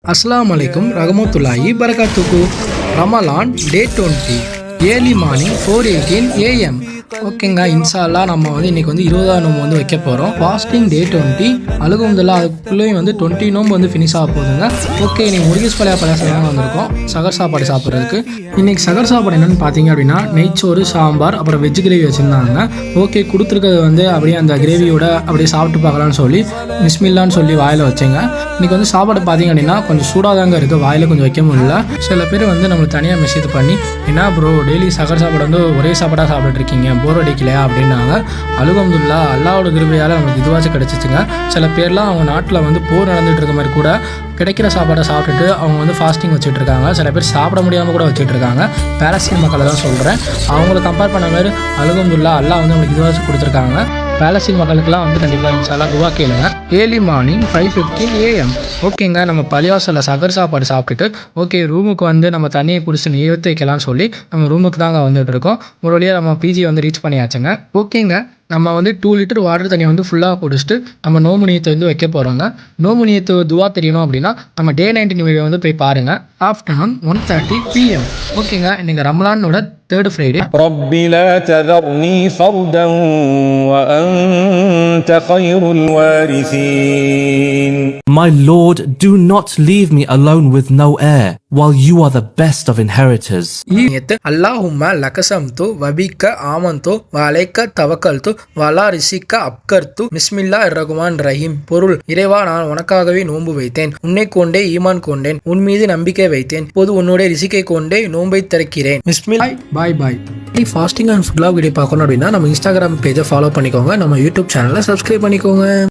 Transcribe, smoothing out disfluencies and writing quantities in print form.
Assalamualaikum warahmatullahi wabarakatuh. Ramadan day 20 early morning 4:18 AM. ஓகேங்க, இன்ஷால்லா நம்ம இன்றைக்கி 20 நோம்பு வைக்க போகிறோம். ஃபாஸ்டிங் டே 20 அழுகும்துல்லா. அதுக்குள்ளேயும் 20 நோம்பு ஃபினிஷ் ஆக போகுதுங்க. ஓகே, இன்றைக்கி முருகேஷ் பழைய வந்திருக்கோம் சகர் சாப்பாடு சாப்பிட்றதுக்கு. இன்றைக்கி சகர் சாப்பாடு என்னென்னு பார்த்தீங்க அப்படின்னா நெய்ச்சோறு, சாம்பார், அப்புறம் வெஜ் கிரேவி வச்சுருந்தாங்க. ஓகே, கொடுத்துருக்கிறது அப்படியே அந்த கிரேவியோட அப்படியே சாப்பிட்டு பார்க்கலான்னு சொல்லி பிஸ்மில்லான்னு சொல்லி வாயில் வச்சேங்க. இன்றைக்கி சாப்பாடு பார்த்தீங்க அப்படின்னா கொஞ்சம் சூடாக தாங்க இருக்குது, வாயில் கொஞ்சம் வைக்க முடியல. சில பேர் நம்மளுக்கு தனியாக மெசேஜ் பண்ணி என்ன ப்ரோ டெய்லி சகர் சாப்பாடு ஒரே சாப்பாடாக சாப்பிட்டுட்டு இருக்கீங்க, போர் அடிக்கலையா அப்படின்னாங்க. அல்ஹம்துலில்லாஹ் அல்லாஹ்வோட கிருபையால் நமக்கு இதுவாச்சும் கிடச்சிச்சுங்க. சில பேர்லாம் அவங்க நாட்டில் போர் நடந்துகிட்டு இருக்க மாதிரி கூட கிடைக்கிற சாப்பாடை சாப்பிட்டுட்டு அவங்க ஃபாஸ்டிங் வச்சுட்டு இருக்காங்க. சில பேர் சாப்பிட முடியாமல் கூட வச்சுட்டு இருக்காங்க. பாலஸ்தீன் மக்களை தான் சொல்கிறேன். அவங்கள கம்பேர் பண்ண மாதிரி அல்ஹம்துலில்லாஹ் அல்லாஹ் நம்மளுக்கு இதுவாச்சும் கொடுத்துருக்காங்க. பாலஸ்தீன் மக்களுக்கெல்லாம் கண்டிப்பாக இன்ஷால்லாஹ் துவா கேளுங்க. Early morning 5:15 AM. ஓகேங்க, நம்ம பள்ளிவாசலில் சகர் சாப்பாடு சாப்பிட்டுட்டு ஓகே ரூமுக்கு நம்ம தண்ணியை குடிச்சு நிறுத்தி வைக்கலாம்னு சொல்லி நம்ம ரூமுக்கு தாங்க வந்துட்டு இருக்கோம். ஒரு வழியாக நம்ம பிஜி ரீச் பண்ணியாச்சுங்க. ஓகேங்க, நம்ம 2 லிட்டர் வாட்டர் தண்ணியை ஃபுல்லாக குடிச்சிட்டு நம்ம நோம்பு நியத்தை வைக்க போகிறோங்க. நோம்பு நியத்து துவா தெரியணும் அப்படின்னா நம்ம டே 19 வீடியோ போய் பாருங்கள். Afternoon 1:30 PM. ஓகேங்க, இன்றைக்கி ரமலானோட 3rd Friday. ربي لا تذرني فردا وأنت خير الوارثين. My Lord, do not leave me alone with no heir, while you are the best of inheritors. Allahumma lakasamtu wabika amantu walaika tawakkaltu wala rizika abkartu Bismillahirrahmanirrahim. பொருள்: இறைவா, நான் உனக்காகவே நோன்பு வைத்தேன், உன்னை கொண்டே ஈமான் கொண்டேன், உன் மீது நம்பிக்கை வைத்தேன், இப்போது உன்னுடைய ரிசிக்கை கொண்டே நோன்பை திறக்கிறேன். பிஸ்மில்லாஹ். Bye bye. Fasting and food vlog video பார்க்கணும் அப்படின்னா நம்ம இன்ஸ்டாகிராம் பேஜை ஃபாலோ பண்ணிக்கோங்க, நம்ம யூடியூப் சேனலை சப்ஸ்கிரைப் பண்ணிக்கோங்க.